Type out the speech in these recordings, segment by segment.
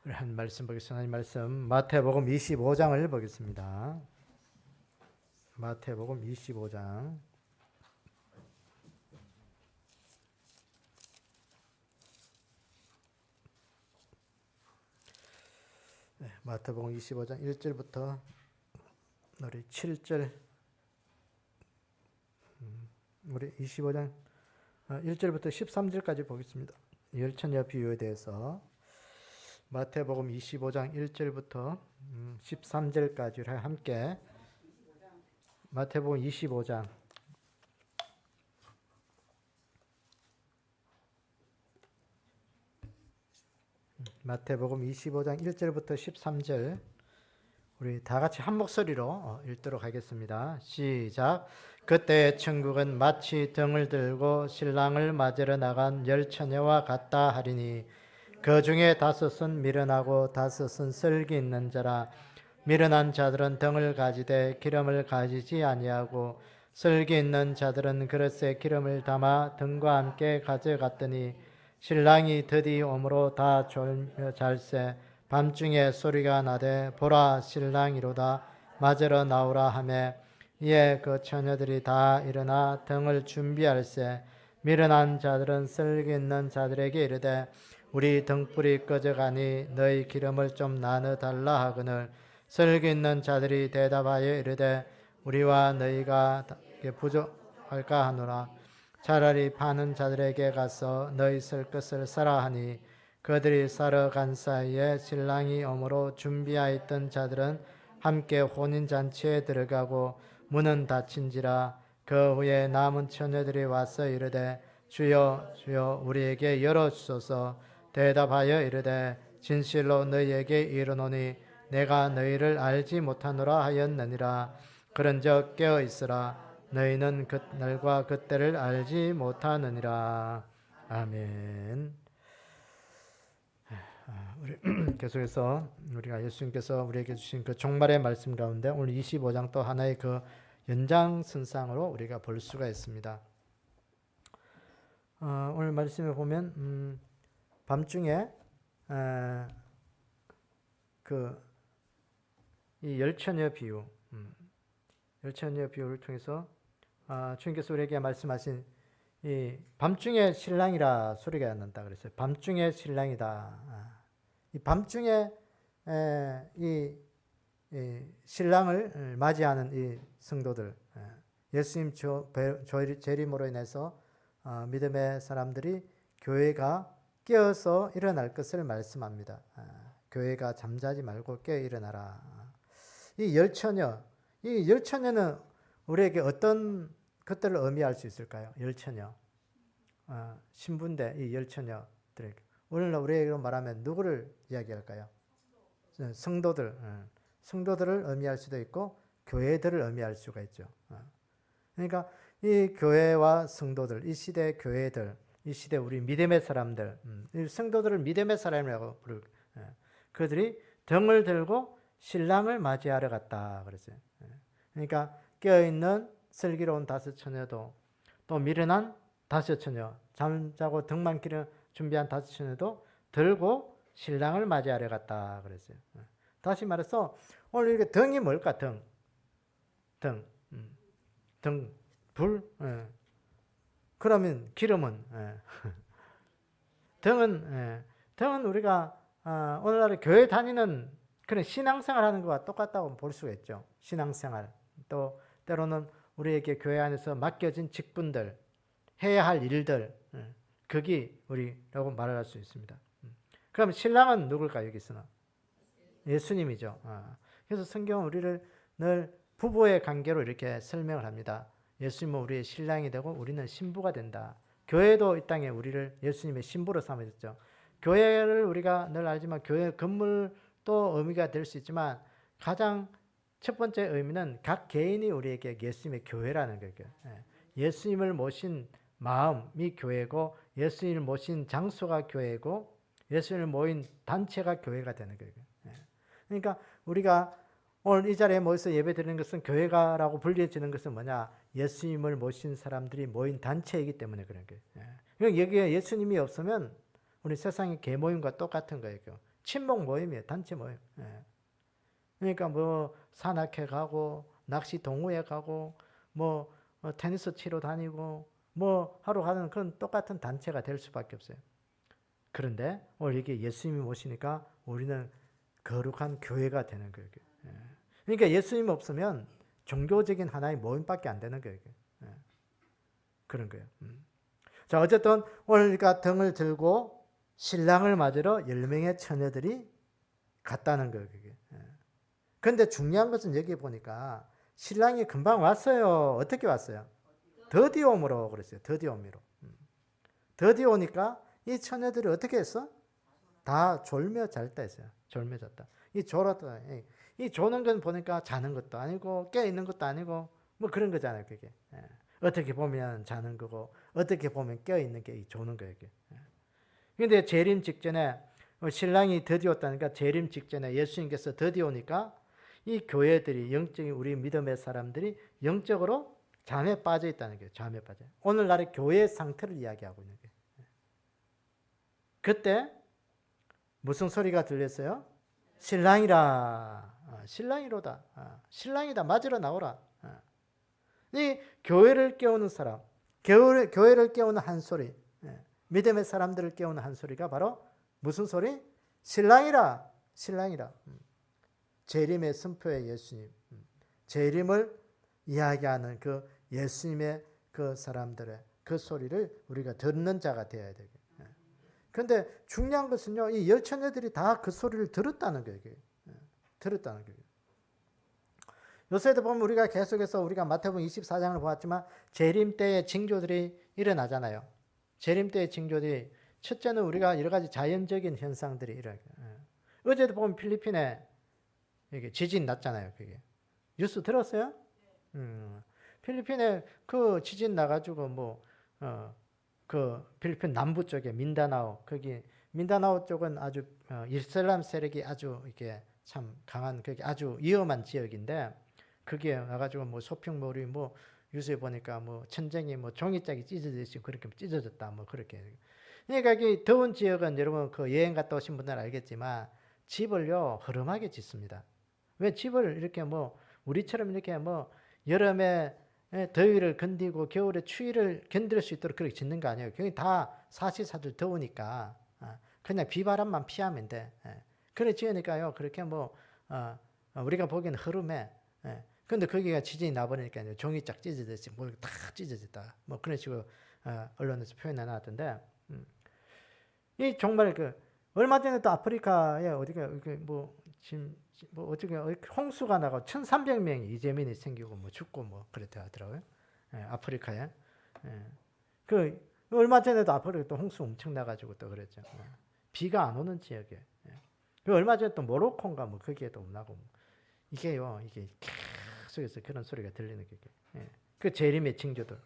우리 한 말씀 보겠습니다. 하나님 말씀 마태복음 25장을 보겠습니다. 마태복음 25장. 네, 마태복음 25장 1절부터 우리 7절, 우리 25장 1절부터 13절까지 보겠습니다. 열처녀 비유에 대해서 마태복음 25장 1절부터 13절까지 함께 마태복음 25장 마태복음 25장 1절부터 13절 우리 다 같이 한 목소리로 읽도록 하겠습니다. 시작. 그때 천국은 마치 등을 들고 신랑을 맞으러 나간 열 처녀와 같다 하리니 그 중에 다섯은 미련하고 다섯은 슬기 있는 자라. 미련한 자들은 등을 가지되 기름을 가지지 아니하고 슬기 있는 자들은 그릇에 기름을 담아 등과 함께 가져갔더니 신랑이 드디 오므로 다 졸며 잘세. 밤중에 소리가 나되 보라 신랑이로다 맞으러 나오라 하매 이에 그 처녀들이 다 일어나 등을 준비할세. 미련한 자들은 슬기 있는 자들에게 이르되 우리 등불이 꺼져가니 너희 기름을 좀 나눠 달라 하거늘 슬기 있는 자들이 대답하여 이르되 우리와 너희가 부족할까 하노라. 차라리 파는 자들에게 가서 너희 쓸 것을 사라 하니 그들이 사러 간 사이에 신랑이 오므로 준비하였던 자들은 함께 혼인잔치에 들어가고 문은 닫힌지라. 그 후에 남은 처녀들이 와서 이르되 주여 주여 우리에게 열어주소서. 대답하여 이르되 진실로 너희에게 이르노니 내가 너희를 알지 못하노라 하였느니라. 그런즉 깨어 있으라. 너희는 그날과 그때를 알지 못하느니라. 아멘. 우리 계속해서 우리가 예수님께서 우리에게 주신 그 종말의 말씀 가운데 오늘 25장 또 하나의 그 연장선상으로 우리가 볼 수가 있습니다. 오늘 말씀에 보면 밤중에 이 열처녀 비유, 열처녀 비유를 통해서 주님께서 우리에게 말씀하신 이 밤중에 신랑이라 소리가 난다 그랬어요. 밤중에 신랑이다. 이 밤중에 이 신랑을 맞이하는 이 성도들, 예수님 재림으로 인해서 믿음의 사람들이 교회가 깨어서 일어날 것을 말씀합니다. 교회가 잠자지 말고 깨어 일어나라. 이 열처녀는 우리에게 어떤 것들을 의미할 수 있을까요? 열처녀, 신부인데 이 열처녀들에게 오늘날 우리에게 말하면 누구를 이야기할까요? 성도들을 의미할 수도 있고 교회들을 의미할 수가 있죠. 그러니까 이 교회와 성도들, 이 시대 교회들, 이 시대 우리 믿음의 사람들, 이 성도들을 믿음의 사람이라고 부르고 그들이 등을 들고 신랑을 맞이하러 갔다 그랬어요. 그러니까 깨어있는 슬기로운 다섯 처녀도 또 미련한 다섯 처녀, 잠자고 등만 준비한 다섯 처녀도 들고 신랑을 맞이하러 갔다 그랬어요. 다시 말해서 오늘 이게 등이 뭘까? 등, 불. 그러면 기름은 등은 우리가 오늘날 교회 다니는 그런 신앙생활하는 것과 똑같다고 볼 수가 있죠. 신앙생활 또 때로는 우리에게 교회 안에서 맡겨진 직분들, 해야 할 일들, 그게 우리라고 말할 수 있습니다. 그럼 신랑은 누굴까요? 여기서는 예수님이죠. 그래서 성경은 우리를 늘 부부의 관계로 이렇게 설명을 합니다. 예수님은 우리의 신랑이 되고 우리는 신부가 된다. 교회도 이 땅에 우리를 예수님의 신부로 삼으셨죠. 교회를 우리가 늘 알지만 교회 건물도 의미가 될 수 있지만 가장 첫 번째 의미는 각 개인이 우리에게 예수님의 교회라는 거예요. 예수님을 모신 마음이 교회고 예수님을 모신 장소가 교회고 예수님을 모인 단체가 교회가 되는 거예요. 그러니까 우리가 오늘 이 자리에 모여서 예배 드리는 것은 교회가라고 불려지는 것은 뭐냐? 예수님을 모신 사람들이 모인 단체이기 때문에 그런 거예요. 그러니까 여기에 예수님이 없으면 우리 세상의 계모임과 똑같은 거예요. 친목 모임이에요. 단체 모임. 예. 그러니까 뭐 산악회 가고 낚시 동호회 가고 뭐 테니스 치러 다니고 뭐 하러 가는 그런 똑같은 단체가 될 수밖에 없어요. 그런데 오늘 이게 예수님이 오시니까 우리는 거룩한 교회가 되는 거예요. 예. 그러니까 예수님 없으면 종교적인 하나의 모임밖에 안 되는 거예요. 예. 그런 거예요. 자, 어쨌든 오늘 우리가 등을 들고 신랑을 맞으러 10명의 처녀들이 갔다는 거예요. 그게. 그런데 중요한 것은 여기 보니까 신랑이 금방 왔어요. 어떻게 왔어요? 더디옴으로 그랬어요. 더디옴으로. 더디오니까 이 처녀들이 어떻게 했어? 다 졸며 잤다 했어요. 졸며 잤다. 이 졸았다. 이 조는 건 보니까 자는 것도 아니고 깨 있는 것도 아니고 뭐 그런 거잖아요. 그게. 어떻게 보면 자는 거고 어떻게 보면 깨어 있는 게 조는 거예요. 그런데 재림 직전에 신랑이 더디었다니까 재림 직전에 예수님께서 더디오니까 이 교회들이 영적인 우리 믿음의 사람들이 영적으로 잠에 빠져 있다는 거예요. 잠에 빠져. 오늘날의 교회의 상태를 이야기하고 있는 거예요. 그때 무슨 소리가 들렸어요? 신랑이라. 신랑이로다. 신랑이다. 맞으러 나오라. 이 교회를 깨우는 사람, 교회를 깨우는 한 소리, 믿음의 사람들을 깨우는 한 소리가 바로 무슨 소리? 신랑이라. 신랑이라. 재림의 선포의 예수님. 재림을 이야기하는 그 예수님의 그 사람들의 그 소리를 우리가 듣는 자가 되어야 되게. 그런데 중요한 것은요, 이 열 처녀들이 다 그 소리를 들었다는 거예요. 들었다는 거예요. 요새도 보면 우리가 계속해서 우리가 마태복음 24장을 보았지만 재림 때의 징조들이 일어나잖아요. 재림 때의 징조들이 첫째는 우리가 여러 가지 자연적인 현상들이 일어나요. 어제도 보면 필리핀에 이게 지진 났잖아요. 그게 뉴스 들었어요? 필리핀에 그 지진 나가지고 그 필리핀 남부 쪽에 민다나오 거기 민다나오 쪽은 아주 이슬람 세력이 아주 이게 참 강한 그게 아주 위험한 지역인데 그게 와가지고 뭐 쇼핑몰이 뭐 뉴스에 보니까 뭐 천장이 뭐 종이짝이 찢어졌지 그렇게 찢어졌다 뭐 그렇게. 그러니까 이 더운 지역은 여러분 그 여행 갔다 오신 분들은 알겠지만 집을요 허름하게 짓습니다. 왜 집을 이렇게 뭐 우리처럼 이렇게 뭐 여름에 더위를 견디고 겨울에 추위를 견딜 수 있도록 그렇게 짓는 거 아니에요. 그게 다 사시사들 더우니까 그냥 비바람만 피하면 돼. 그래 지으니까요 그렇게 뭐 우리가 보기에는 흐름해. 근데 거기가 지진이 나버리니까 종이짝 찢어졌지, 뭐 다 찢어졌다. 뭐 그런 식으로 언론에서 표현해 놨던데, 이 정말 그 얼마 전에 또 아프리카에 어디가 뭐 지금 뭐 어떻게 홍수가 나고 1,300명이 이재민이 생기고 뭐 죽고 뭐 그랬다 하더라고요. 아프리카에. 그 얼마 전에도 아프리카 또 홍수 엄청 나가지고 또 그랬죠. 비가 안 오는 지역에. 그 얼마 전에 또 모로코인가 뭐 거기에도 나고 뭐. 이게요 이게 계속해서 그런 소리가 들리는 게 그 재림의 징조들.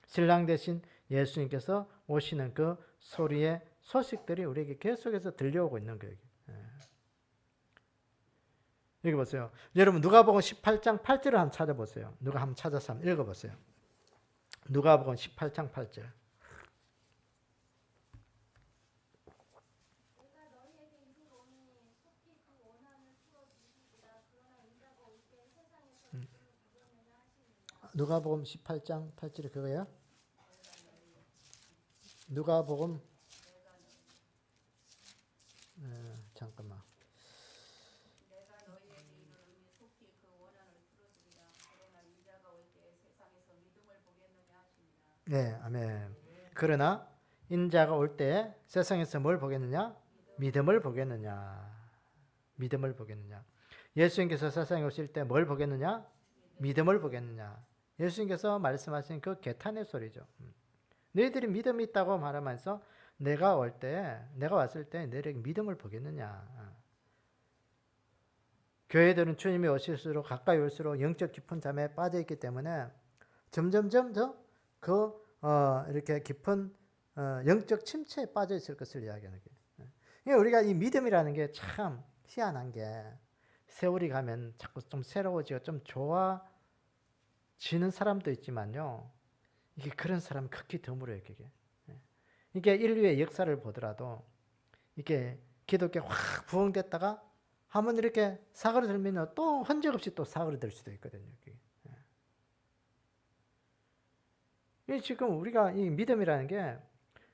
신랑 대신 예수님께서 오시는 그 소리의 소식들이 우리에게 계속해서 들려오고 있는 거예요. 여기 보세요. 여러분 누가복음 18장 8절을 한번 찾아보세요. 누가 한번 찾아서 한번 읽어보세요. 누가복음 18장 8절. 누가복음 18장 8절이 그거예요? 누가복음 잠깐만. 네, 아멘. 그러나 인자가 올 때 세상에서 뭘 보겠느냐? 믿음을 보겠느냐? 믿음을 보겠느냐? 예수님께서 세상에 오실 때 뭘 보겠느냐? 믿음을 보겠느냐? 예수님께서 말씀하신 그 개탄의 소리죠. 너희들이 믿음이 있다고 말하면서 내가 왔을 때 너희에게 믿음을 보겠느냐? 교회들은 주님이 오실수록 가까이 올수록 영적 깊은 잠에 빠져 있기 때문에 점점점 더 이렇게 깊은 영적 침체에 빠져 있을 것을 이야기하는 거예요. 그러니까 우리가 이 믿음이라는 게 참 희한한 게 세월이 가면 자꾸 좀 새로워지고 좀 좋아지는 사람도 있지만요. 이게 그런 사람 극히 드물어요. 이게 인류의 역사를 보더라도 이게 기독교에 확 부흥됐다가 한번 이렇게 사그러들면 또 흔적 없이 또 사그러들 수도 있거든요. 이 지금 우리가 이 믿음이라는 게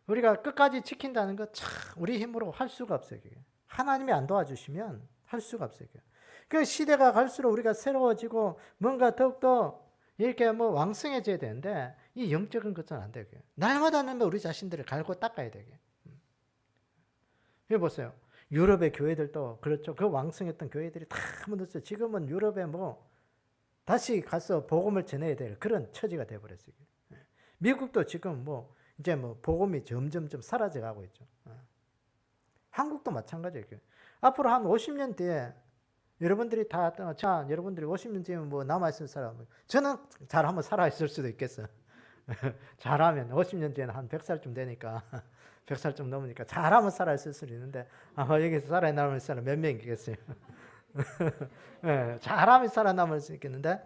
우리가 끝까지 지킨다는 거 참 우리 힘으로 할 수가 없어요. 하나님이 안 도와주시면 할 수가 없어요. 그 시대가 갈수록 우리가 새로워지고 뭔가 더욱더 이렇게 뭐 왕성해져야 되는데 이 영적인 것은 안 돼요. 날마다 우리 자신들을 갈고 닦아야 되게. 여기 보세요. 유럽의 교회들도 그렇죠. 그 왕성했던 교회들이 다 무너졌어요. 지금은 유럽에 뭐 다시 가서 복음을 전해야 될 그런 처지가 돼버렸어요. 미국도 지금 뭐 이제 뭐 복음이 점점 사라져 가고 있죠. 한국도 마찬가지예요. 앞으로 한 50년 뒤에 여러분들이 여러분들이 50년 뒤에 뭐 남아있을 사람, 저는 잘 한번 살아있을 수도 있겠어요. 잘하면 50년 뒤에는 한 100살쯤 되니까 100살쯤 넘으니까 잘하면 살아있을 수도 있는데 아마 여기서 살아남을 사람 몇 명이겠어요. 네, 잘하면 살아남을 수 있겠는데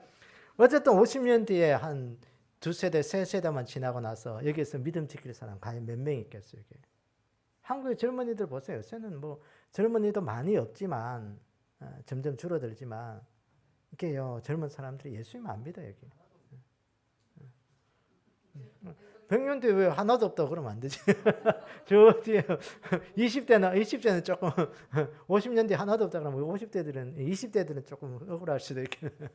어쨌든 50년 뒤에 한 두 세대, 세 세대만 지나고 나서 여기에서 믿음 지킬 사람 과연 몇 명 있겠어요? 이게. 한국의 젊은이들 보세요. 요새는 뭐 젊은이도 많이 없지만 점점 줄어들지만 이게요 젊은 사람들이 예수님 안 믿어요. 여기. 100년 뒤에 왜 하나도 없다고 그러면 안 되지. 저 뒤에 20대는 조금 50년 뒤에 하나도 없다 그러면 20대들은 조금 억울할 수도 있겠네.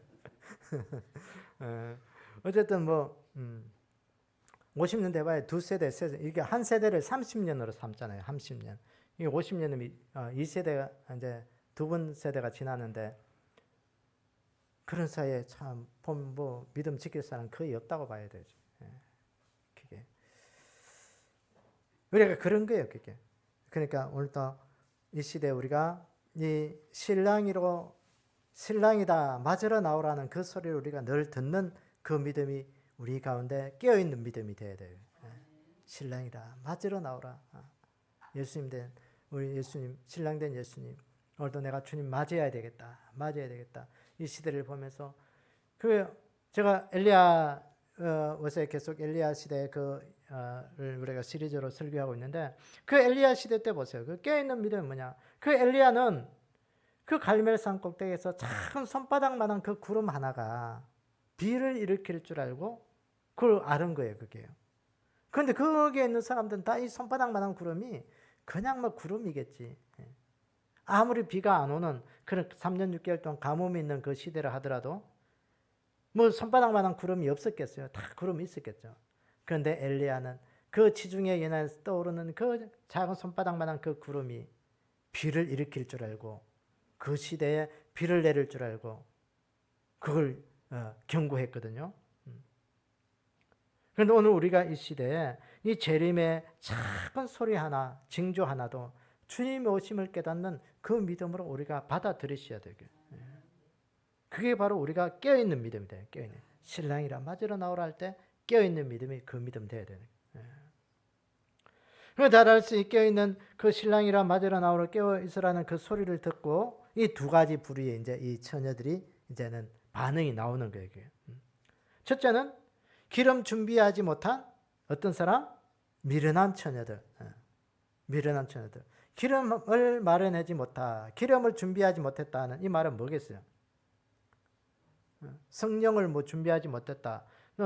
어쨌든 뭐 50년 돼봐야 두 세대, 세 세대, 이게 한 세대를 30년으로 삼잖아요. 30년. 이게 50년이면 2세대가 이제 두 번 세대가 지났는데 그런 사이에 참 뭐 믿음 지킬 사람 거의 없다고 봐야 되죠. 그게 우리가 그런 거예요. 그게. 그러니까 오늘도 이 시대에 우리가 이 신랑이다 맞으러 나오라는 그 소리를 우리가 늘 듣는 그 믿음이 우리 가운데 깨어있는 믿음이 되어야 돼요. 신랑이다 맞으러 나오라. 예수님 된 우리 예수님, 신랑 된 예수님, 오늘도 내가 주님 맞아야 되겠다. 이 시대를 보면서 제가 엘리야 요새 계속 엘리야 시대 를 우리가 시리즈로 설교하고 있는데 그 엘리야 시대 때 보세요. 그 깨어있는 믿음이 뭐냐? 그 엘리야는 그 갈멜산 꼭대기에서 작은 손바닥만한 그 구름 하나가 비를 일으킬 줄 알고 그걸 아는 거예요. 그게요. 그런데 거기에 있는 사람들은 다 이 손바닥만한 구름이 그냥 뭐 구름이겠지. 아무리 비가 안 오는 그런 3년 6개월 동안 가뭄이 있는 그 시대를 하더라도 뭐 손바닥만한 구름이 없었겠어요. 다 구름이 있었겠죠. 그런데 엘리야는 그 지중해 연안에서 떠오르는 그 작은 손바닥만한 그 구름이 비를 일으킬 줄 알고 그 시대에 비를 내릴 줄 알고 그걸 경고했거든요. 그런데 오늘 우리가 이 시대에 이 재림의 작은 소리 하나, 징조 하나도 주님의 오심을 깨닫는 그 믿음으로 우리가 받아들이셔야 되게. 그게 바로 우리가 깨어있는 믿음이 돼요. 깨어있는. 신랑이라 맞으러 나오라 할 때 깨어있는 믿음이 그 믿음 돼야 되는. 그 잘할 수 있게 깨어있는 그 신랑이라 맞으러 나오라 깨어있으라는 그 소리를 듣고 이 두 가지 부류의 이제 이 처녀들이 이제는 반응이 나오는 거예요. 첫째는 기름 준비하지 못한 어떤 사람? 미련한 처녀들. 미련한 처녀들. 기름을 마련하지 못하, 기름을 준비하지 못했다는 이 말은 뭐겠어요? 성령을 뭐 준비하지 못했다.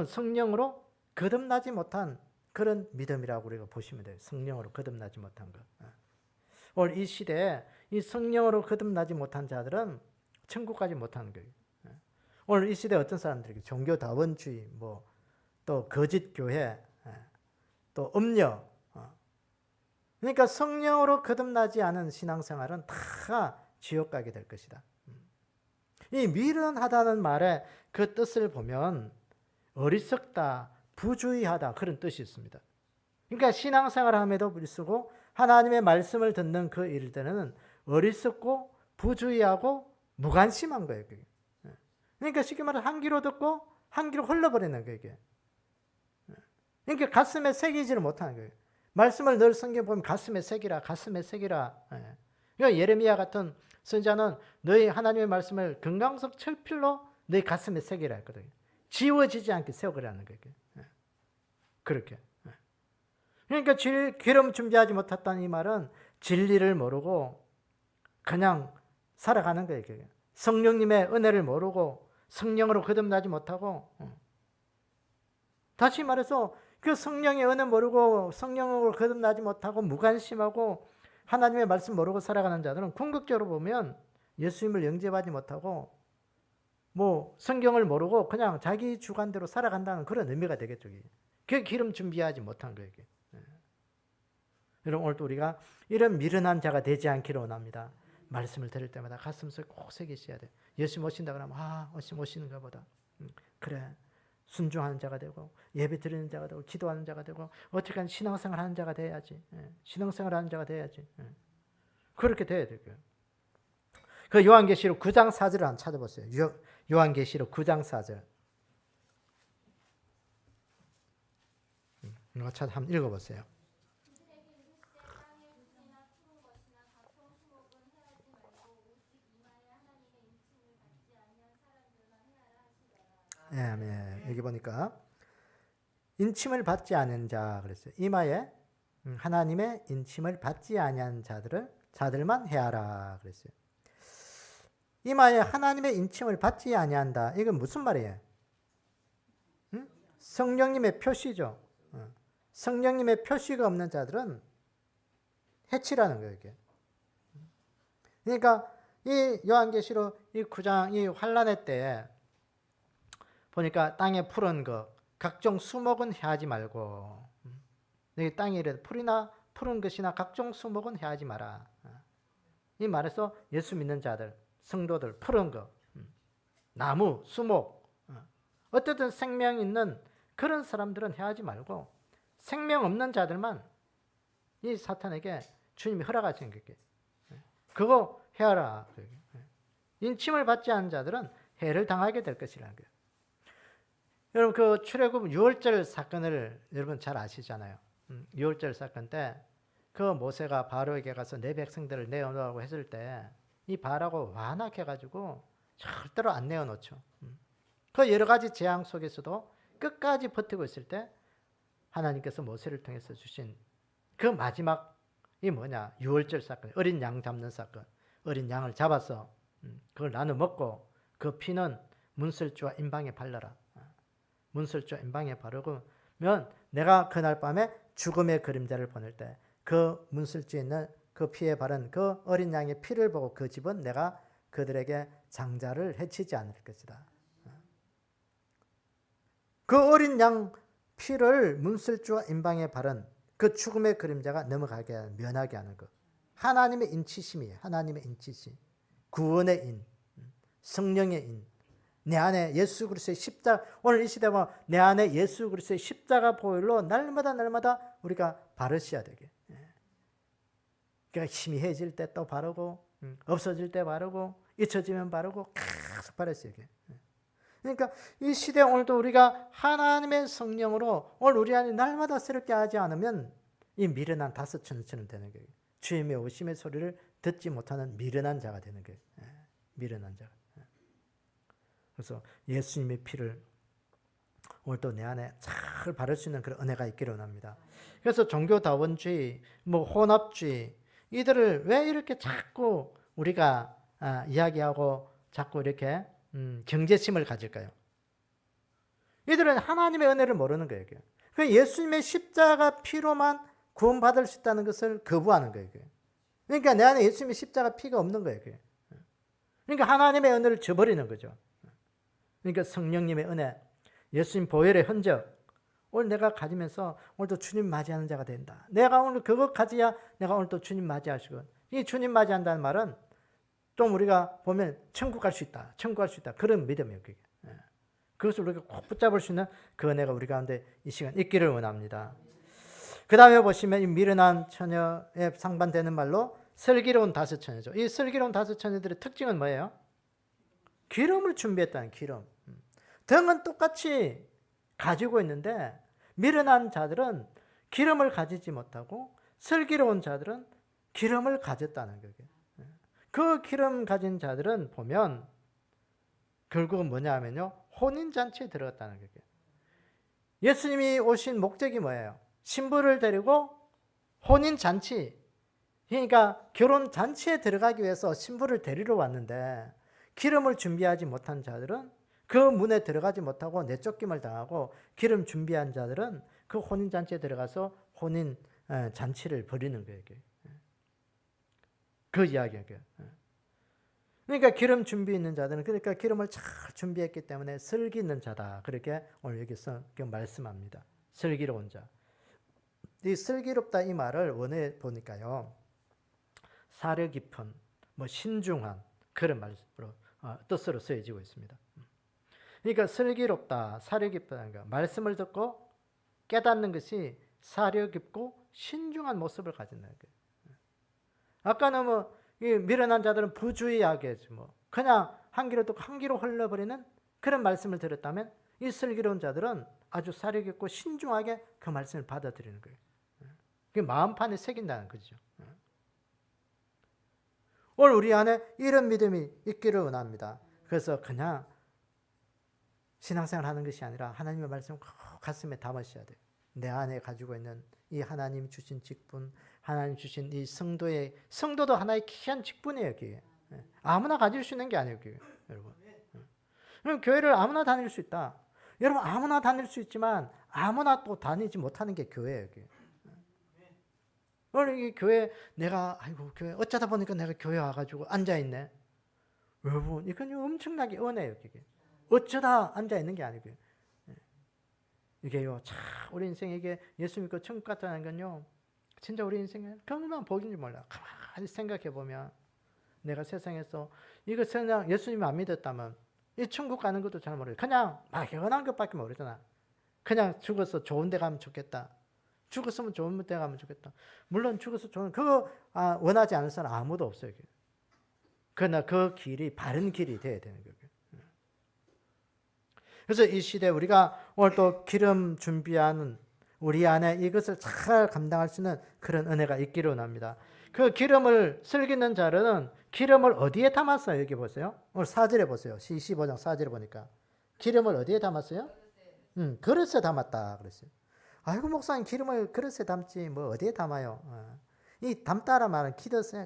성령으로 거듭나지 못한 그런 믿음이라고 우리가 보시면 돼요. 성령으로 거듭나지 못한 것. 오늘 이 시대에 이 성령으로 거듭나지 못한 자들은 천국 가지 못하는 거예요. 오늘 이 시대에 어떤 사람들이 종교다원주의, 뭐 또 거짓 교회, 또 음료. 그러니까 성령으로 거듭나지 않은 신앙생활은 다 지옥 가게 될 것이다. 이 미련하다는 말의 그 뜻을 보면 어리석다, 부주의하다 그런 뜻이 있습니다. 그러니까 신앙생활을 함에도 불구하고 하나님의 말씀을 듣는 그 일들은 어리석고 부주의하고 무관심한 거예요. 그게. 그러니까 쉽게 말해 한 귀로 듣고 한 귀로 흘러버리는 거예요. 이게. 그러니까 가슴에 새기지를 못하는 거예요. 말씀을 늘 성경 보면 가슴에 새기라. 그러니까 예레미야 같은 선자는 너희 하나님의 말씀을 금강석 철필로 너희 가슴에 새기라 했거든요. 지워지지 않게 세우라는 거예요. 그렇게. 그러니까 기름 준비하지 못했다는 이 말은 진리를 모르고 그냥 살아가는 거예요. 성령님의 은혜를 모르고 성령으로 거듭나지 못하고, 다시 말해서 그 성령의 은혜 모르고 성령으로 거듭나지 못하고 무관심하고 하나님의 말씀 모르고 살아가는 자들은 궁극적으로 보면 예수님을 영접하지 못하고 뭐 성경을 모르고 그냥 자기 주관대로 살아간다는 그런 의미가 되겠죠. 그 기름 준비하지 못한 거예요. 여러분, 오늘도 우리가 이런 미련한 자가 되지 않기를 원합니다. 말씀을 들을 때마다 가슴속에 꼭 새기셔야 돼. 예수님 오신다 그러면 예수님 오시는가 보다. 그래, 순종하는 자가 되고 예배 드리는 자가 되고 기도하는 자가 되고 어떻게 하면 신앙생활 하는 자가 돼야지. 신앙생활 하는 자가 돼야지. 그렇게 돼야 돼요. 그 요한계시록 9장 4절을 한번 찾아보세요. 요한계시록 9장 4절. 이거 한번 읽어보세요. 네, 여기 보니까 인침을 받지 않은 자 그랬어요. 이마에 하나님의 인침을 받지 아니한 자들만 해하라 그랬어요. 이마에 하나님의 인침을 받지 아니한다. 이건 무슨 말이에요? 성령님의 표시죠. 성령님의 표시가 없는 자들은 해치라는 거예요. 이게. 그러니까 이 요한계시록 이 9장 이 환란의 때에 보니까 땅에 푸른 거 각종 수목은 해하지 말고, 여기 땅에 이래 풀이나 푸른 것이나 각종 수목은 해하지 마라. 이 말에서 예수 믿는 자들, 성도들, 푸른 거, 나무, 수목, 어쨌든 생명 있는 그런 사람들은 해하지 말고 생명 없는 자들만 이 사탄에게 주님이 허락하신 거예요. 그거 해하라. 인침을 받지 않은 자들은 해를 당하게 될 것이라는 거예요. 여러분, 그 출애굽 6월절 사건을 여러분 잘 아시잖아요. 6월절 사건 때 그 모세가 바로에게 가서 내 백성들을 내어놓으라고 했을 때 이 바라고 완악해가지고 절대로 안 내어놓죠. 그 여러 가지 재앙 속에서도 끝까지 버티고 있을 때 하나님께서 모세를 통해서 주신 그 마지막 이 뭐냐, 6월절 사건, 어린 양 잡는 사건. 어린 양을 잡아서 그걸 나눠 먹고 그 피는 문설주와 임방에 발라라. 문설주와 임방에 바르면 내가 그날 밤에 죽음의 그림자를 보낼 때 그 문설주에 있는 그 피에 바른 그 어린 양의 피를 보고 그 집은 내가 그들에게 장자를 해치지 않을 것이다. 그 어린 양 피를 문설주와 임방에 바른 그 죽음의 그림자가 넘어가게 하는, 면하게 하는 것. 하나님의 인치심이에요. 하나님의 인치심. 구원의 인, 성령의 인. 내 안에 예수 그리스도의 십자가, 오늘 이 시대 보면 내 안에 예수 그리스도의 십자가 보혈로 날마다 우리가 바르셔야 되게. 그러니까 희미해질 때 또 바르고, 없어질 때 바르고, 잊혀지면 바르고, 계속 바르셔야 돼. 그러니까 이 시대 오늘도 우리가 하나님의 성령으로 오늘 우리 안에 날마다 새롭게 하지 않으면 이 미련한 다섯천처럼 되는 거예요. 주님의 오심의 소리를 듣지 못하는 미련한 자가 되는 거예요. 미련한 자. 그래서 예수님의 피를 오늘도 내 안에 잘 바를 수 있는 그런 은혜가 있기를 원합니다. 그래서 종교다원주의, 혼합주의, 이들을 왜 이렇게 자꾸 우리가 이야기하고 자꾸 이렇게 경제심을 가질까요? 이들은 하나님의 은혜를 모르는 거예요. 그 예수님의 십자가 피로만 구원받을 수 있다는 것을 거부하는 거예요. 그러니까 내 안에 예수님의 십자가 피가 없는 거예요. 그러니까 하나님의 은혜를 저버리는 거죠. 그러니까 성령님의 은혜, 예수님 보혈의 흔적, 오늘 내가 가지면서 오늘도 주님 맞이하는 자가 된다. 내가 오늘 그것 가지야 내가 오늘도 주님 맞이하시고, 이 주님 맞이한다는 말은 좀 우리가 보면 천국 갈 수 있다. 천국 갈 수 있다. 그런 믿음이에요. 그게. 그것을 우리가 꼭 붙잡을 수 있는 그 은혜가 우리 가운데 이 시간 있기를 원합니다. 그 다음에 보시면 이 미련한 처녀에 상반되는 말로 슬기로운 다섯 처녀죠. 이 슬기로운 다섯 처녀들의 특징은 뭐예요? 기름을 준비했다는 기름. 등은 똑같이 가지고 있는데 미련한 자들은 기름을 가지지 못하고 슬기로운 자들은 기름을 가졌다는 거예요. 그 기름 가진 자들은 보면 결국은 뭐냐 하면요, 혼인잔치에 들어갔다는 거예요. 예수님이 오신 목적이 뭐예요? 신부를 데리고 혼인잔치, 그러니까 결혼 잔치에 들어가기 위해서 신부를 데리러 왔는데 기름을 준비하지 못한 자들은 그 문에 들어가지 못하고 내쫓김을 당하고, 기름 준비한 자들은 그 혼인 잔치에 들어가서 혼인 잔치를 벌이는 거예요. 그 이야기예요. 그러니까 기름 준비 있는 자들은, 그러니까 기름을 잘 준비했기 때문에 슬기 있는 자다. 그렇게 오늘 여기서 말씀합니다. 슬기로운 자. 이 슬기롭다 이 말을 원해 보니까요, 사려 깊은, 뭐 신중한 그런 말로 뜻으로 쓰여지고 있습니다. 그러니까 슬기롭다, 사려 깊다는 거, 말씀을 듣고 깨닫는 것이 사려 깊고 신중한 모습을 가진다는 거예요. 아까는 뭐 미련한 자들은 부주의하게 뭐 그냥 한 귀로 듣고 한 귀로 흘러버리는 그런 말씀을 들었다면, 이 슬기로운 자들은 아주 사려 깊고 신중하게 그 말씀을 받아들이는 거예요. 그게 마음판에 새긴다는 거죠. 오늘 우리 안에 이런 믿음이 있기를 원합니다. 그래서 그냥 신앙생활 하는 것이 아니라 하나님의 말씀을 꼭 가슴에 담으셔야 돼요. 내 안에 가지고 있는 이 하나님 주신 직분, 하나님 주신 이 성도도 하나의 귀한 직분이에요. 여기. 아무나 가질 수 있는 게 아니에요. 여기. 여러분. 그럼 교회를 아무나 다닐 수 있다. 여러분, 아무나 다닐 수 있지만 아무나 또 다니지 못하는 게 교회예요. 여기. 오늘 이 교회 아이고 교회 어쩌다 보니까 내가 교회 와가지고 앉아 있네. 여러분, 이건 엄청나게 은혜예요. 이게 어쩌다 앉아 있는 게 아니고요. 이게요, 참 우리 인생에게 예수 믿고 천국 갔다는 건요, 진짜 우리 인생에 얼마나 복인지 몰라. 가만히 생각해 보면 내가 세상에서 이거 세상 예수님 안 믿었다면 이 천국 가는 것도 잘 모르겠어. 그냥 막연한 것밖에 모르잖아. 그냥 죽어서 좋은 데 가면 좋겠다. 죽었으면 좋은 데 가면 좋겠다. 물론 죽어서 좋은 그거 원하지 않는 사람 아무도 없어요. 그러나 그 길이 바른 길이 돼야 되는 거예요. 그래서 이 시대에 우리가 오늘 또 기름 준비하는 우리 안에 이것을 잘 감당할 수 있는 그런 은혜가 있기를 원합니다. 그 기름을 슬기는 자는 기름을 어디에 담았어요? 여기 보세요. 오늘 4절에 보세요. 15장 4절에 보니까 기름을 어디에 담았어요? 그릇에 담았다 그랬어요. 아이고 목사님, 기름을 그릇에 담지 뭐 어디에 담아요? 이 담다라는 말은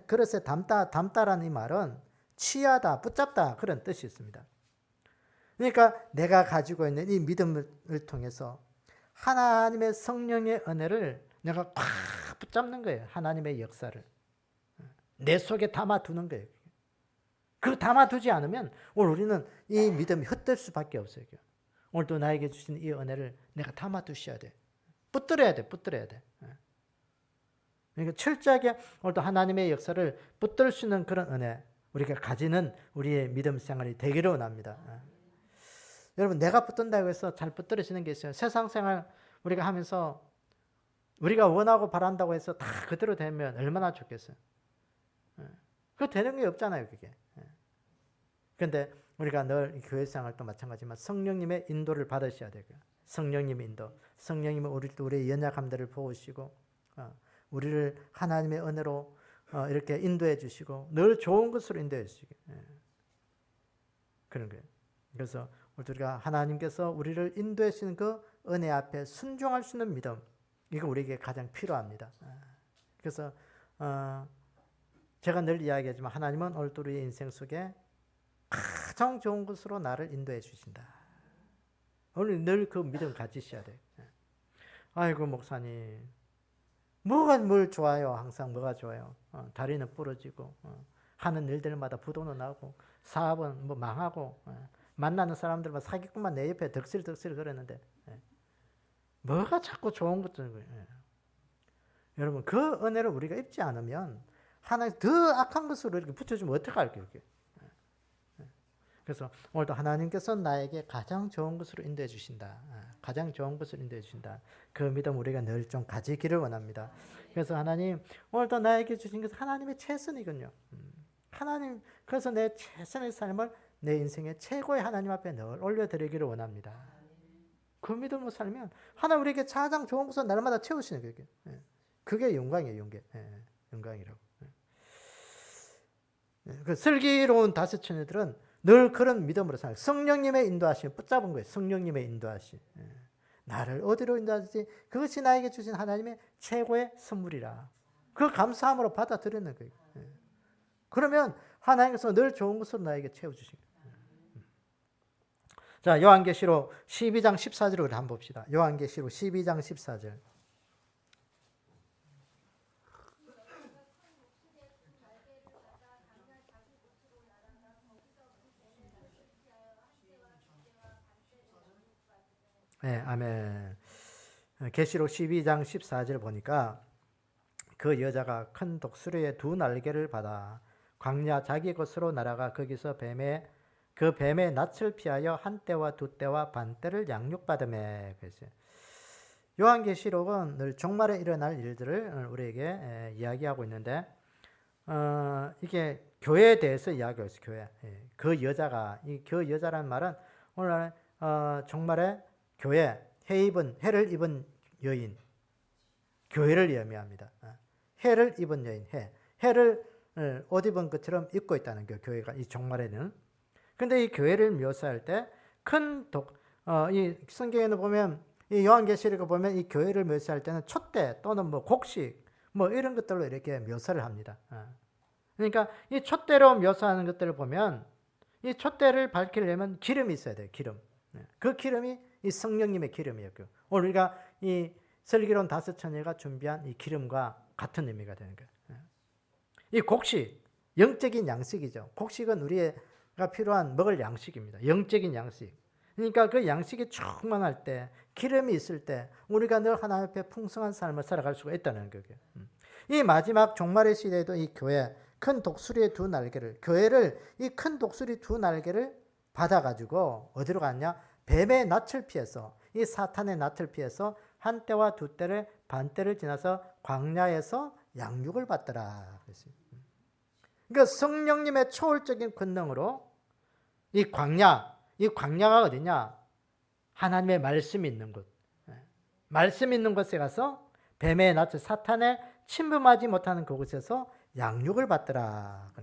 그릇에 담다라는 이 말은 취하다, 붙잡다 그런 뜻이 있습니다. 그러니까 내가 가지고 있는 이 믿음을 통해서 하나님의 성령의 은혜를 내가 꽉 붙잡는 거예요. 하나님의 역사를 내 속에 담아두는 거예요. 그 담아두지 않으면 오늘 우리는 이 믿음이 헛될 수밖에 없어요. 오늘도 나에게 주신 이 은혜를 내가 담아두셔야 돼. 붙들어야 돼. 그러니까 철저하게 오늘도 하나님의 역사를 붙들 수 있는 그런 은혜, 우리가 가지는 우리의 믿음 생활이 되기를 원합니다. 여러분, 내가 붙든다고 해서 잘 붙들어지는 게 있어요. 세상 생활 우리가 하면서 우리가 원하고 바란다고 해서 다 그대로 되면 얼마나 좋겠어요. 그거 되는 게 없잖아요, 그게. 그런데 우리가 늘 교회 생활도 마찬가지지만 성령님의 인도를 받으셔야 돼요. 성령님의 인도. 성령님은 우리의 연약함들을 보시고 우리를 하나님의 은혜로 이렇게 인도해 주시고 늘 좋은 것으로 인도해 주시고 그런 거예요. 그래서 우리가 하나님께서 우리를 인도해 주시는 그 은혜 앞에 순종할 수 있는 믿음, 이거 우리에게 가장 필요합니다. 그래서 제가 늘 이야기하지만 하나님은 오늘 우리의 인생 속에 가장 좋은 것으로 나를 인도해 주신다. 오늘 늘 그 믿음 가지셔야 돼요. 아이고 목사님, 뭘 좋아요? 항상 뭐가 좋아요? 다리는 부러지고 하는 일들마다 부도는 나고 사업은 뭐 망하고 만나는 사람들만 사기꾼만 내 옆에 덕실덕실 그랬는데 뭐가 자꾸 좋은 것들인 거예요. 여러분, 그 은혜를 우리가 입지 않으면 하나님 더 악한 것으로 이렇게 붙여주면 어떡할까요? 그래서 오늘도 하나님께서 나에게 가장 좋은 것으로 인도해 주신다. 가장 좋은 것을 인도해 주신다. 그 믿음 우리가 늘 좀 가지기를 원합니다. 그래서 하나님, 오늘도 나에게 주신 것은 하나님의 최선이군요. 하나님, 그래서 내 최선의 삶을 내 인생의 최고의 하나님 앞에 늘 올려드리기를 원합니다. 그 믿음으로 살면 하나님 우리에게 가장 좋은 것을 날마다 채우시는 거예요. 그게 영광이에요. 영광이라고. 그 슬기로운 다섯 처녀들은 늘 그런 믿음으로 살아요. 성령님의 인도하심 붙잡은 거예요. 성령님의 인도하심. 나를 어디로 인도하지? 그것이 나에게 주신 하나님의 최고의 선물이라. 그 감사함으로 받아들이는 거예요. 그러면 하나님께서 늘 좋은 것으로 나에게 채워주신 거예요. 자, 요한계시록 12장 14절을 우리 한번 봅시다. 요한계시록 12장 14절. 네, 아멘. 계시록 12장 14절 보니까 그 여자가 큰 독수리의 두 날개를 받아 광야 자기 곳으로 날아가 거기서 그 뱀의 낯을 피하여 한 때와 두 때와 반 때를 양육받으매. 요한계시록은 늘 종말에 일어날 일들을 우리에게 이야기하고 있는데 이게 교회에 대해서 이야기하고 있어요. 교회. 그 여자가 그 여자라는 말은 오늘 종말에 교회 해를 입은 여인, 교회를 의미합니다. 해를 입은 여인, 해를 옷 입은 것처럼 입고 있다는 거, 교회가 이 종말에는. 근데 이 교회를 묘사할 때 이 성경에는 보면 이 요한계시록을 보면 이 교회를 묘사할 때는 촛대 또는 뭐 곡식 뭐 이런 것들로 이렇게 묘사를 합니다. 그러니까 이 촛대로 묘사하는 것들을 보면 이 촛대를 밝히려면 기름이 있어야 돼요. 기름. 그 기름이 이 성령님의 기름이었고요. 오늘 우리가 이 슬기로운 다섯 처녀가 준비한 이 기름과 같은 의미가 되는 거예요. 이 곡식, 영적인 양식이죠. 곡식은 우리가 필요한 먹을 양식입니다. 영적인 양식. 그러니까 그 양식이 충만할 때, 기름이 있을 때 우리가 늘 하나님 앞에 풍성한 삶을 살아갈 수가 있다는 거예요. 이 마지막 종말의 시대에도 이 교회, 큰 독수리의 두 날개를, 교회를 이 큰 독수리 두 날개를 받아가지고 어디로 갔냐? 뱀의 낯을 피해서, 이 사탄의 낯을 피해서 한 때와 두 때를 반 때를 지나서 광야에서 양육을 받더라. 그러니까 성령님의 초월적인 권능으로 이 광야가 어디냐? 하나님의 말씀이 있는 곳. 말씀이 있는 곳에 가서 뱀의 낯을, 사탄에 침범하지 못하는 그곳에서 양육을 받더라.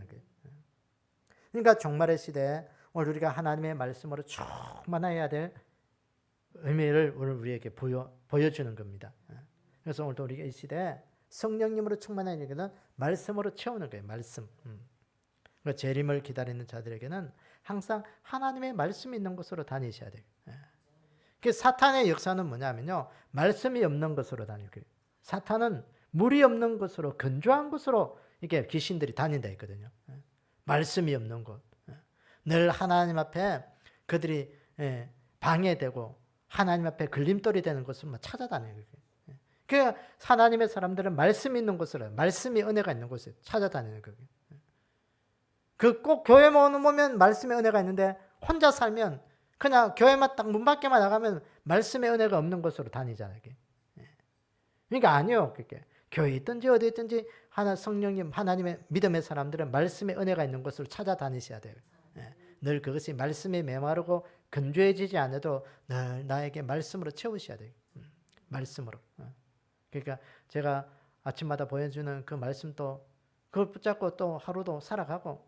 그러니까 종말의 시대에 오늘 우리가 하나님의 말씀으로 충만해야 될 의미를 오늘 우리에게 보여주는 겁니다. 그래서 오늘도 우리가 이 시대에 성령님으로 충만해야 되는 말씀으로 채우는 거예요. 말씀. 재림을 기다리는 자들에게는 항상 하나님의 말씀이 있는 곳으로 다니셔야 돼요. 그 사탄의 역사는 뭐냐면요, 말씀이 없는 곳으로 다니고요. 사탄은 물이 없는 곳으로, 건조한 곳으로 이렇게 귀신들이 다닌다 했거든요. 말씀이 없는 곳. 늘 하나님 앞에 그들이 방해되고 하나님 앞에 걸림돌이 되는 곳을 찾아다니는 거예요. 그 하나님의 사람들은 말씀이 있는 곳으로, 말씀이 은혜가 있는 곳에 찾아다니는 거예요. 그 꼭 교회 모으면 말씀의 은혜가 있는데 혼자 살면 그냥 교회만 딱 문 밖에만 나가면 말씀의 은혜가 없는 곳으로 다니잖아요. 그러니까 아니요. 그게 교회에 있든지 어디 있든지 성령님, 하나님의 믿음의 사람들은 말씀의 은혜가 있는 곳으로 찾아다니셔야 돼요. 늘 그것이 말씀이 메마르고 건조해지지 않아도 늘 나에게 말씀으로 채우셔야 돼요. 말씀으로. 그러니까 제가 아침마다 보여주는 그 말씀도 그걸 붙잡고 또 하루도 살아가고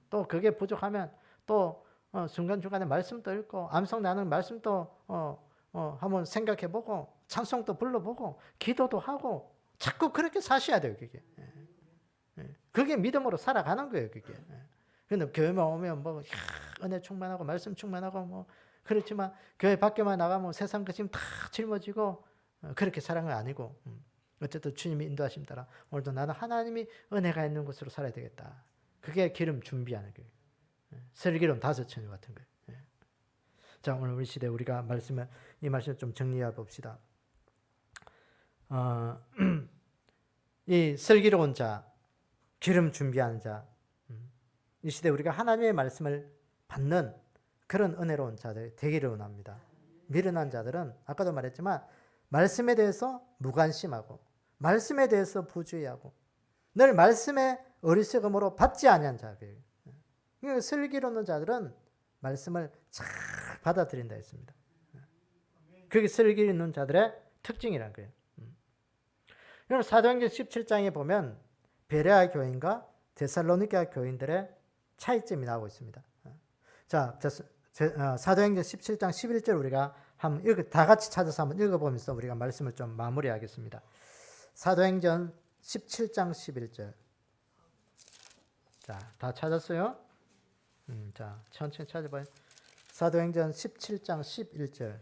또 그게 부족하면 또 중간중간에 말씀도 읽고 암송 나는 말씀도 한번 생각해보고 찬송도 불러보고 기도도 하고 자꾸 그렇게 사셔야 돼요. 그게 믿음으로 살아가는 거예요. 그게. 근데 교회만 오면 뭐 은혜 충만하고 말씀 충만하고 뭐 그렇지만 교회 밖에만 나가면 세상 것이 다 짊어지고 그렇게 살아가는 건 아니고 어쨌든 주님이 인도하심 따라 오늘도 나는 하나님이 은혜가 있는 곳으로 살아야 되겠다. 그게 기름 준비하는 거예요. 슬기로운 다섯 처녀 같은 거예요. 자, 오늘 우리 시대 우리가 이 말씀을 좀 정리해 봅시다. 이 슬기로운 자, 기름 준비하는 자, 이 시대 우리가 하나님의 말씀을 받는 그런 은혜로운 자들 되기를 원합니다. 미련한 자들은 아까도 말했지만 말씀에 대해서 무관심하고 말씀에 대해서 부주의하고 늘 말씀의 어리석음으로 받지 아니한 자들. 슬기로운 자들은 말씀을 잘 받아들인다 했습니다. 그게 슬기로운 자들의 특징이란 거예요. 여러분 사도행전 17장에 보면 베레아 교인과 데살로니가 교인들의 차이점이 나오고 있습니다. 자, 사도행전 17장 11절 우리가 다 같이 찾아서 한번 읽어보면서 우리가 말씀을 좀 마무리하겠습니다. 사도행전 17장 11절. 자, 다 찾았어요? 자, 천천히 찾아봐요. 사도행전 17장 11절.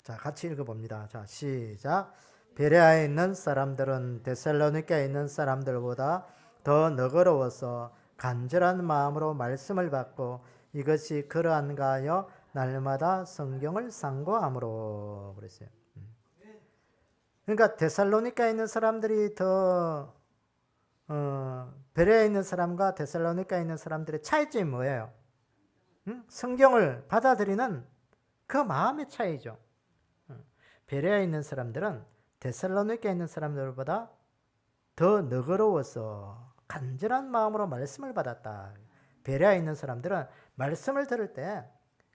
자, 같이 읽어봅니다. 자, 시작. 베레아에 있는 사람들은 데살로니가에 있는 사람들보다 더 너그러워서 간절한 마음으로 말씀을 받고 이것이 그러한가 하여 날마다 성경을 상고함으로 그랬어요. 그러니까 데살로니가에 있는 사람들이 더 베레아에 있는 사람과 데살로니가에 있는 사람들의 차이점이 뭐예요? 성경을 받아들이는 그 마음의 차이죠. 베레아에 있는 사람들은 데살로니가에 있는 사람들보다 더 너그러워서 간절한 마음으로 말씀을 받았다. 베레아에 있는 사람들은 말씀을 들을 때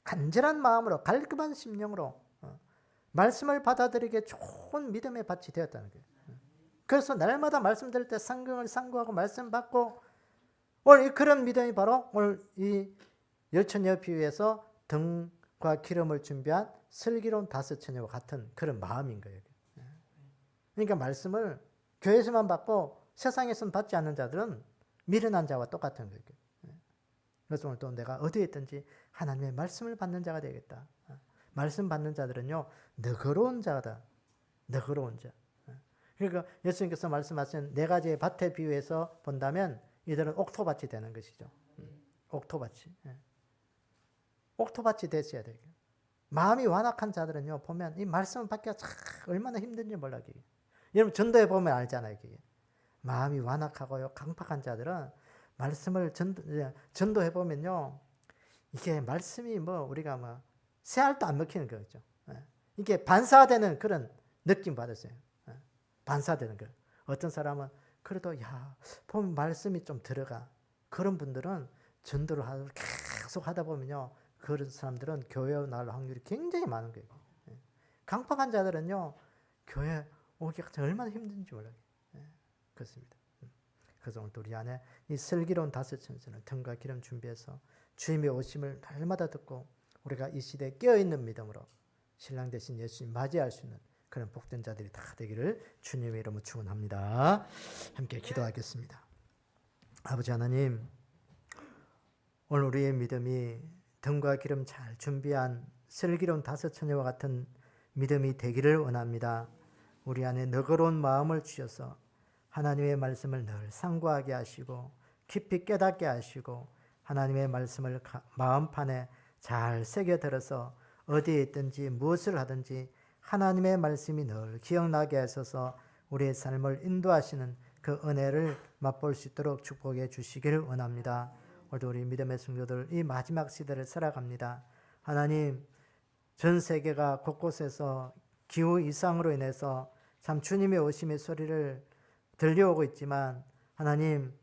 간절한 마음으로 갈급한 심령으로 말씀을 받아들이기에 좋은 믿음의 밭이 되었다는 거예요. 그래서 날마다 말씀 들을 때 성경을 상고하고 말씀 받고 오늘 그런 믿음이 바로 오늘 이 열처녀 비유에서 등과 기름을 준비한 슬기로운 5처녀와 같은 그런 마음인 거예요. 그러니까 말씀을 교회에서만 받고 세상에서는 받지 않는 자들은 미련한 자와 똑같은 거예요. 그래서 오늘 또 내가 어디에 있든지 하나님의 말씀을 받는 자가 되겠다. 말씀 받는 자들은요, 너그러운 자다. 너그러운 자. 그러니까 예수님께서 말씀하신 4가지의 밭의 비유에서 본다면 이들은 옥토밭이 되는 것이죠. 옥토밭이. 옥토밭이 되셔야 돼요. 마음이 완악한 자들은요, 보면 이 말씀을 받기가 참 얼마나 힘든지 몰라요. 여러분 전도해 보면 알잖아요. 이게. 마음이 완악하고요, 강팍한 자들은 말씀을 전도해 보면요, 이게 말씀이 우리가 새알도 안 먹히는 거죠. 이게 반사되는 그런 느낌 받았어요. 반사되는 거. 어떤 사람은 그래도 보면 말씀이 좀 들어가. 그런 분들은 전도를 계속 하다 보면요, 그런 사람들은 교회에 나올 확률이 굉장히 많은 거예요. 강팍한 자들은요, 교회 오기가 얼마나 힘든지 몰라요. 그렇습니다. 그래서 오늘 우리 안에 이 슬기로운 5처녀는 등과 기름 준비해서 주님의 오심을 날마다 듣고 우리가 이 시대에 깨어있는 믿음으로 신랑 대신 예수님 맞이할 수 있는 그런 복된 자들이 다 되기를 주님의 이름으로 축원합니다. 함께 기도하겠습니다. 아버지 하나님, 오늘 우리의 믿음이 등과 기름 잘 준비한 슬기로운 5처녀와 같은 믿음이 되기를 원합니다. 우리 안에 너그러운 마음을 주셔서 하나님의 말씀을 늘 상고하게 하시고 깊이 깨닫게 하시고 하나님의 말씀을 마음판에 잘 새겨들어서 어디에 있든지 무엇을 하든지 하나님의 말씀이 늘 기억나게 하셔서 우리의 삶을 인도하시는 그 은혜를 맛볼 수 있도록 축복해 주시기를 원합니다. 오늘도 우리 믿음의 성도들 이 마지막 시대를 살아갑니다. 하나님, 전 세계가 곳곳에서 기후 이상으로 인해서 참 주님의 오심의 소리를 들려오고 있지만 하나님,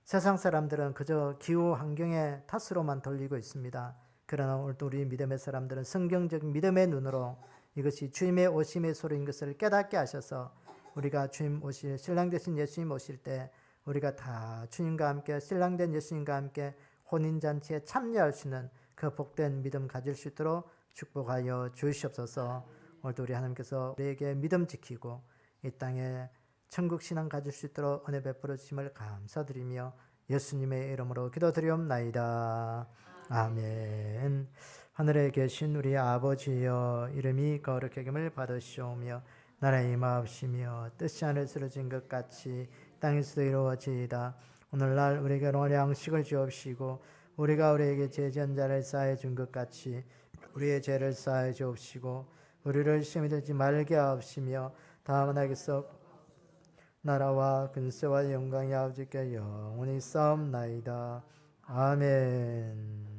세상 사람들은 그저 기후 환경의 탓으로만 돌리고 있습니다. 그러나 오늘도 우리 믿음의 사람들은 성경적 믿음의 눈으로 이것이 주님의 오심의 소리인 것을 깨닫게 하셔서 우리가 주님 오실, 신랑 되신 예수님 오실 때 우리가 다 주님과 함께 신랑된 예수님과 함께 혼인잔치에 참여할 수 있는 그 복된 믿음 가질 수 있도록 축복하여 주시옵소서. 오늘도 우리 하나님께서 우리에게 믿음 지키고 이 땅에 천국 신앙 가질 수 있도록 은혜 베풀어 주심을 감사드리며 예수님의 이름으로 기도드리옵나이다. 아멘. 하늘에 계신 우리 아버지여, 이름이 거룩하게 여김을 받으시오며 나라의 임하옵시며 뜻이 하늘에서 이루어진 것 같이 땅에서도 이루어지이다. 오늘날 우리에게 오늘 양식을 주옵시고 우리가 우리에게 죄지은 자를 사하여 준 것 같이 우리의 죄를 사하여 주옵시고 우리를 시험에 들지 말게 하옵시며 다만 하겠소 나라와 근세와 영광이 아버지께 영원히 싸움나이다. 아멘.